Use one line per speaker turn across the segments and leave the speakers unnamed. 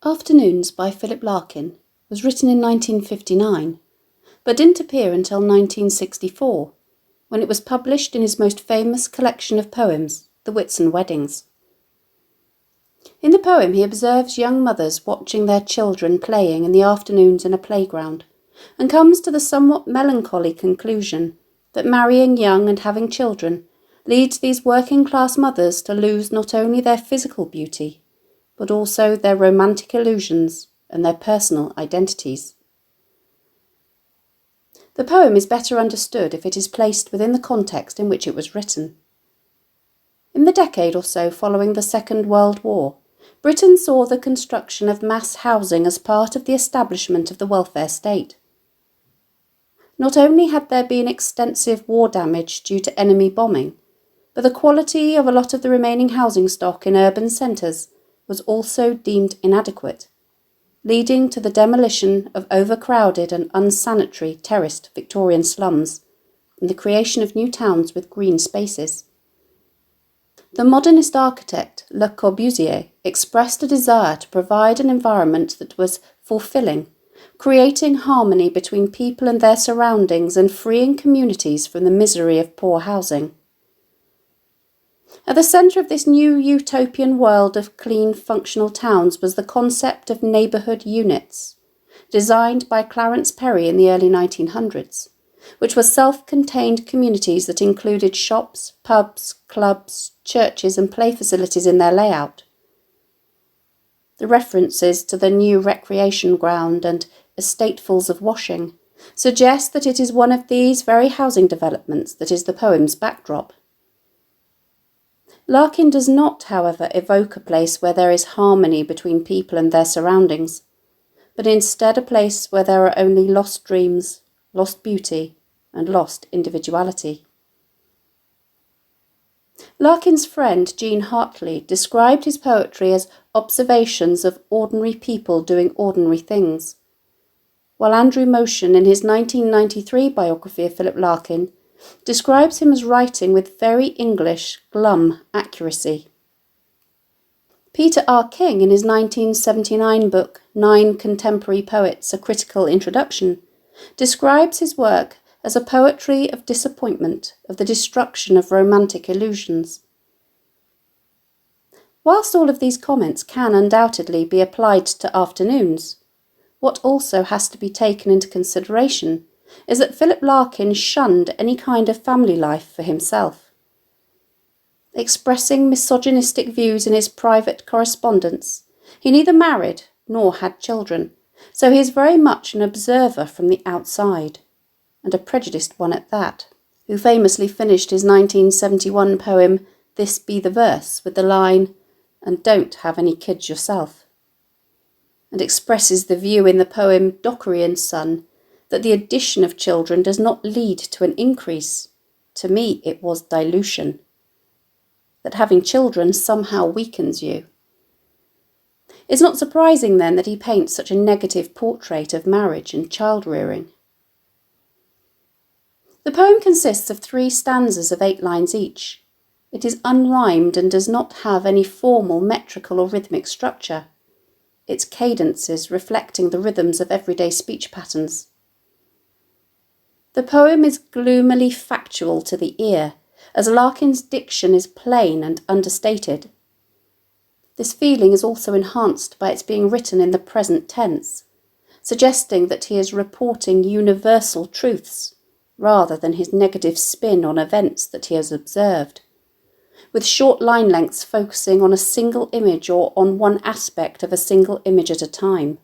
Afternoons by Philip Larkin was written in 1959, but didn't appear until 1964, when it was published in his most famous collection of poems, The Whitsun Weddings. In the poem he observes young mothers watching their children playing in the afternoons in a playground, and comes to the somewhat melancholy conclusion that marrying young and having children leads these working-class mothers to lose not only their physical beauty, but also their romantic illusions and their personal identities. The poem is better understood if it is placed within the context in which it was written. In the decade or so following the Second World War, Britain saw the construction of mass housing as part of the establishment of the welfare state. Not only had there been extensive war damage due to enemy bombing, but the quality of a lot of the remaining housing stock in urban centres was also deemed inadequate, leading to the demolition of overcrowded and unsanitary terraced Victorian slums and the creation of new towns with green spaces. The modernist architect Le Corbusier expressed a desire to provide an environment that was fulfilling, creating harmony between people and their surroundings and freeing communities from the misery of poor housing. At the centre of this new utopian world of clean, functional towns was the concept of neighbourhood units, designed by Clarence Perry in the early 1900s, which were self-contained communities that included shops, pubs, clubs, churches and play facilities in their layout. The references to the new recreation ground and estatefuls of washing suggest that it is one of these very housing developments that is the poem's backdrop. Larkin does not, however, evoke a place where there is harmony between people and their surroundings, but instead a place where there are only lost dreams, lost beauty, and lost individuality. Larkin's friend Jean Hartley described his poetry as observations of ordinary people doing ordinary things, while Andrew Motion, in his 1993 biography of Philip Larkin, describes him as writing with very English, glum accuracy. Peter R. King, in his 1979 book 9 Contemporary Poets, A Critical Introduction, describes his work as a poetry of disappointment, of the destruction of romantic illusions. Whilst all of these comments can undoubtedly be applied to afternoons, what also has to be taken into consideration is that Philip Larkin shunned any kind of family life for himself. Expressing misogynistic views in his private correspondence, he neither married nor had children, so he is very much an observer from the outside, and a prejudiced one at that, who famously finished his 1971 poem This Be the Verse with the line, "And don't have any kids yourself," and expresses the view in the poem Dockery and Son that the addition of children does not lead to an increase. To me, it was dilution. That having children somehow weakens you. It's not surprising then that he paints such a negative portrait of marriage and child-rearing. The poem consists of 3 stanzas of 8 lines each. It is unrhymed and does not have any formal metrical or rhythmic structure, its cadences reflecting the rhythms of everyday speech patterns. The poem is gloomily factual to the ear, as Larkin's diction is plain and understated. This feeling is also enhanced by its being written in the present tense, suggesting that he is reporting universal truths, rather than his negative spin on events that he has observed, with short line lengths focusing on a single image or on one aspect of a single image at a time.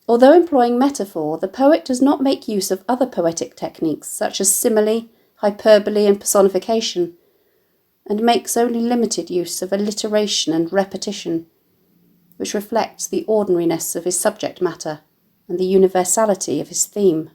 Although employing metaphor, the poet does not make use of other poetic techniques such as simile, hyperbole and personification, and makes only limited use of alliteration and repetition, which reflects the ordinariness of his subject matter and the universality of his theme.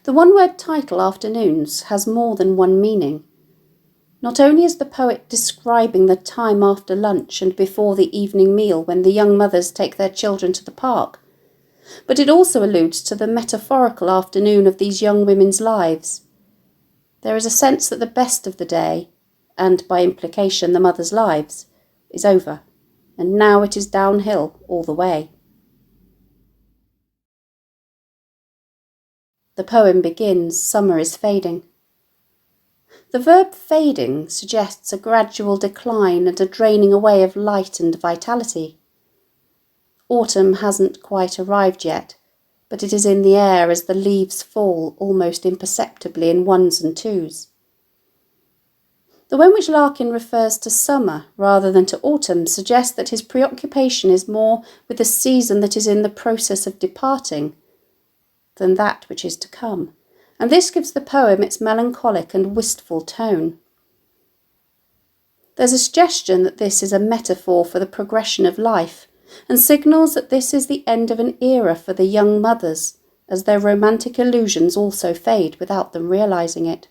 The one-word title Afternoons has more than one meaning. Not only is the poet describing the time after lunch and before the evening meal when the young mothers take their children to the park, but it also alludes to the metaphorical afternoon of these young women's lives. There is a sense that the best of the day, and by implication the mothers' lives, is over, and now it is downhill all the way. The poem begins, summer is fading. The verb fading suggests a gradual decline and a draining away of light and vitality. Autumn hasn't quite arrived yet, but it is in the air as the leaves fall almost imperceptibly in ones and twos. The way in which Larkin refers to summer rather than to autumn suggests that his preoccupation is more with the season that is in the process of departing than that which is to come, and this gives the poem its melancholic and wistful tone. There's a suggestion that this is a metaphor for the progression of life, and signals that this is the end of an era for the young mothers, as their romantic illusions also fade without them realising it.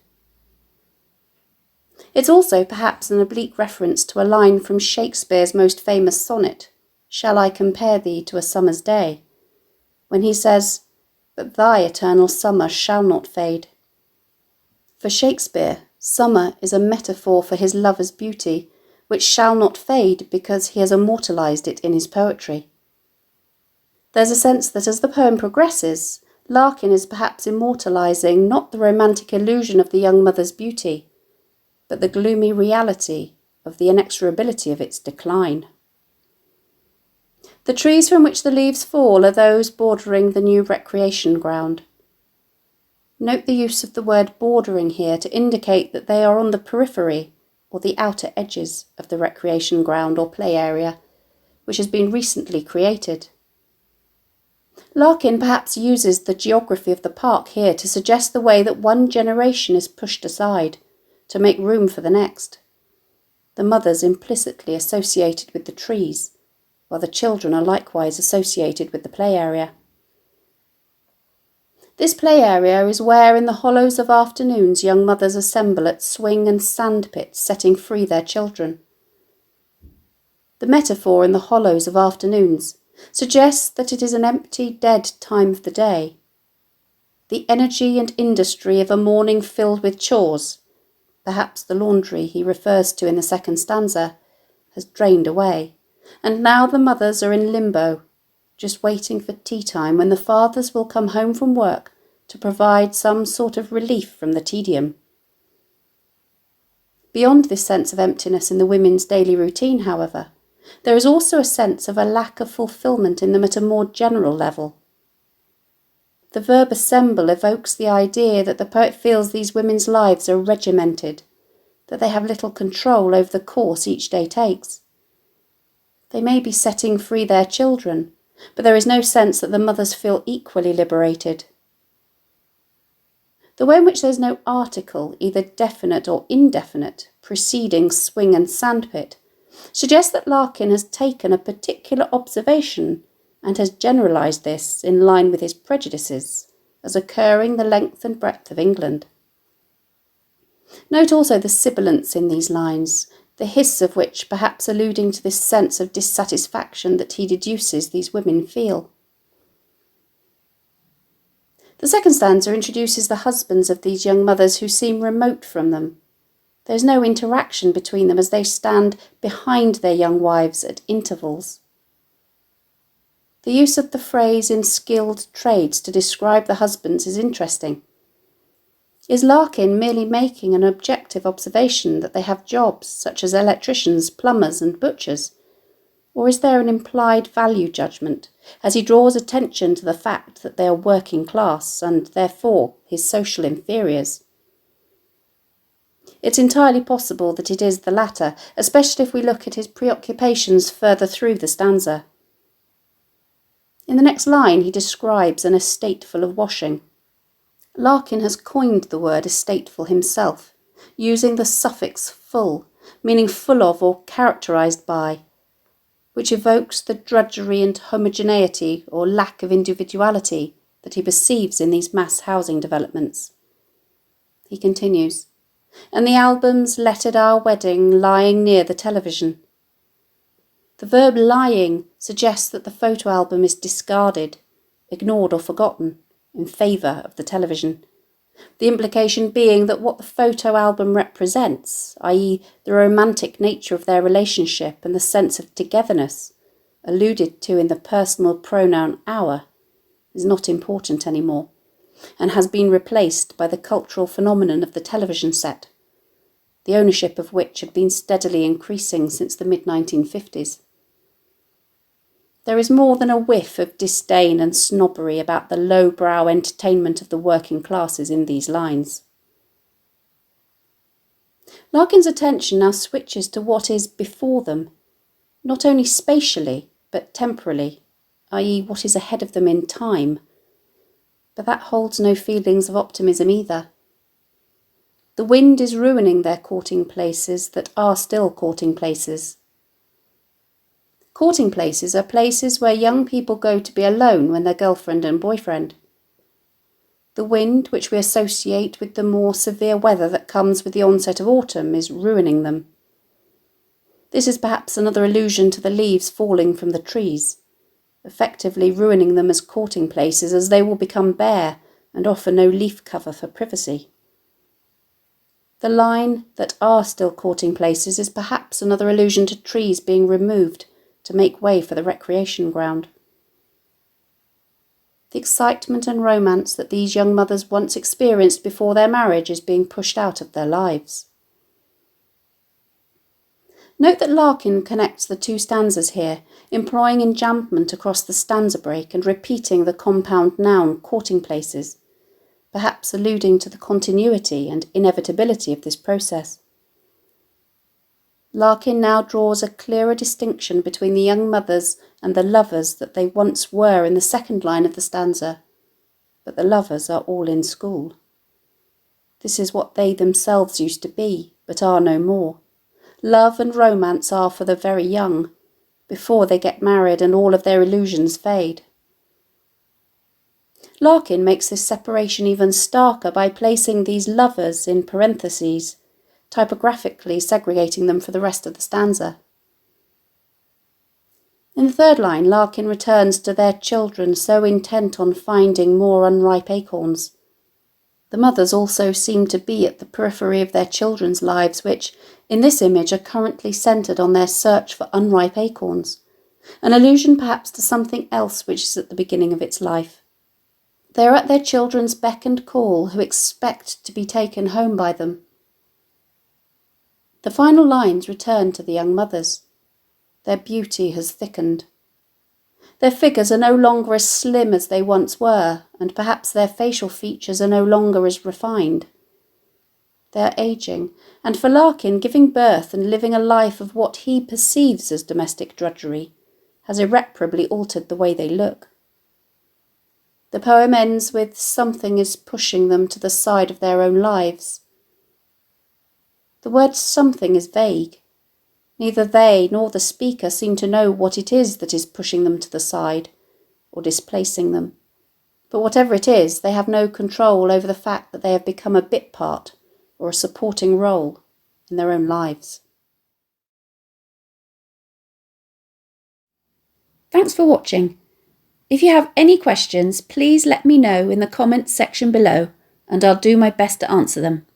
It's also perhaps an oblique reference to a line from Shakespeare's most famous sonnet, "Shall I compare thee to a summer's day?" when he says, "But thy eternal summer shall not fade." For Shakespeare, summer is a metaphor for his lover's beauty, which shall not fade because he has immortalised it in his poetry. There's a sense that as the poem progresses, Larkin is perhaps immortalising not the romantic illusion of the young mother's beauty, but the gloomy reality of the inexorability of its decline. The trees from which the leaves fall are those bordering the new recreation ground. Note the use of the word bordering here to indicate that they are on the periphery or the outer edges of the recreation ground or play area, which has been recently created. Larkin perhaps uses the geography of the park here to suggest the way that one generation is pushed aside to make room for the next. The mothers implicitly associated with the trees, while the children are likewise associated with the play area. This play area is where in the hollows of afternoons young mothers assemble at swing and sand pits, setting free their children. The metaphor in the hollows of afternoons suggests that it is an empty, dead time of the day. The energy and industry of a morning filled with chores, perhaps the laundry he refers to in the second stanza, has drained away, and now the mothers are in limbo, just waiting for tea time when the fathers will come home from work to provide some sort of relief from the tedium. Beyond this sense of emptiness in the women's daily routine, however, there is also a sense of a lack of fulfilment in them at a more general level. The verb assemble evokes the idea that the poet feels these women's lives are regimented, that they have little control over the course each day takes. They may be setting free their children, but there is no sense that the mothers feel equally liberated. The way in which there is no article, either definite or indefinite, preceding swing and sandpit, suggests that Larkin has taken a particular observation and has generalised this, in line with his prejudices, as occurring the length and breadth of England. Note also the sibilance in these lines, the hiss of which perhaps alluding to this sense of dissatisfaction that he deduces these women feel. The second stanza introduces the husbands of these young mothers who seem remote from them. There is no interaction between them as they stand behind their young wives at intervals. The use of the phrase "in skilled trades" to describe the husbands is interesting. Is Larkin merely making an objective observation that they have jobs such as electricians, plumbers and butchers? Or is there an implied value judgment as he draws attention to the fact that they are working class and therefore his social inferiors? It's entirely possible that it is the latter, especially if we look at his preoccupations further through the stanza. In the next line he describes an estate full of washing. Larkin has coined the word estateful himself, using the suffix full, meaning full of or characterised by, which evokes the drudgery and homogeneity or lack of individuality that he perceives in these mass housing developments. He continues, "And the albums lettered our wedding lying near the television." The verb lying suggests that the photo album is discarded, ignored or forgotten, in favour of the television. The implication being that what the photo album represents, i.e. the romantic nature of their relationship and the sense of togetherness, alluded to in the personal pronoun our, is not important anymore, and has been replaced by the cultural phenomenon of the television set, the ownership of which had been steadily increasing since the mid-1950s. There is more than a whiff of disdain and snobbery about the lowbrow entertainment of the working classes in these lines. Larkin's attention now switches to what is before them, not only spatially, but temporally, i.e. what is ahead of them in time. But that holds no feelings of optimism either. The wind is ruining their courting places that are still courting places. Courting places are places where young people go to be alone when they're girlfriend and boyfriend. The wind, which we associate with the more severe weather that comes with the onset of autumn, is ruining them. This is perhaps another allusion to the leaves falling from the trees, effectively ruining them as courting places, as they will become bare and offer no leaf cover for privacy. The line that are still courting places is perhaps another allusion to trees being removed to make way for the recreation ground. The excitement and romance that these young mothers once experienced before their marriage is being pushed out of their lives. Note that Larkin connects the two stanzas here, employing enjambment across the stanza break and repeating the compound noun courting places, perhaps alluding to the continuity and inevitability of this process. Larkin now draws a clearer distinction between the young mothers and the lovers that they once were in the second line of the stanza, but the lovers are all in school. This is what they themselves used to be, but are no more. Love and romance are for the very young, before they get married and all of their illusions fade. Larkin makes this separation even starker by placing these lovers in parentheses, typographically segregating them for the rest of the stanza. In the third line, Larkin returns to their children so intent on finding more unripe acorns. The mothers also seem to be at the periphery of their children's lives, which, in this image, are currently centred on their search for unripe acorns, an allusion perhaps to something else which is at the beginning of its life. They are at their children's beck and call, who expect to be taken home by them. The final lines return to the young mothers. Their beauty has thickened. Their figures are no longer as slim as they once were, and perhaps their facial features are no longer as refined. They are ageing, and for Larkin, giving birth and living a life of what he perceives as domestic drudgery has irreparably altered the way they look. The poem ends with something is pushing them to the side of their own lives. The word something is vague. Neither they nor the speaker seem to know what it is that is pushing them to the side or displacing them. But whatever it is, they have no control over the fact that they have become a bit part or a supporting role in their own lives. Thanks for watching. If you have any questions, please let me know in the comments section below and I'll do my best to answer them.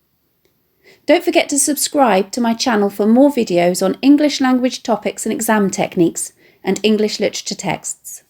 Don't forget to subscribe to my channel for more videos on English language topics and exam techniques and English literature texts.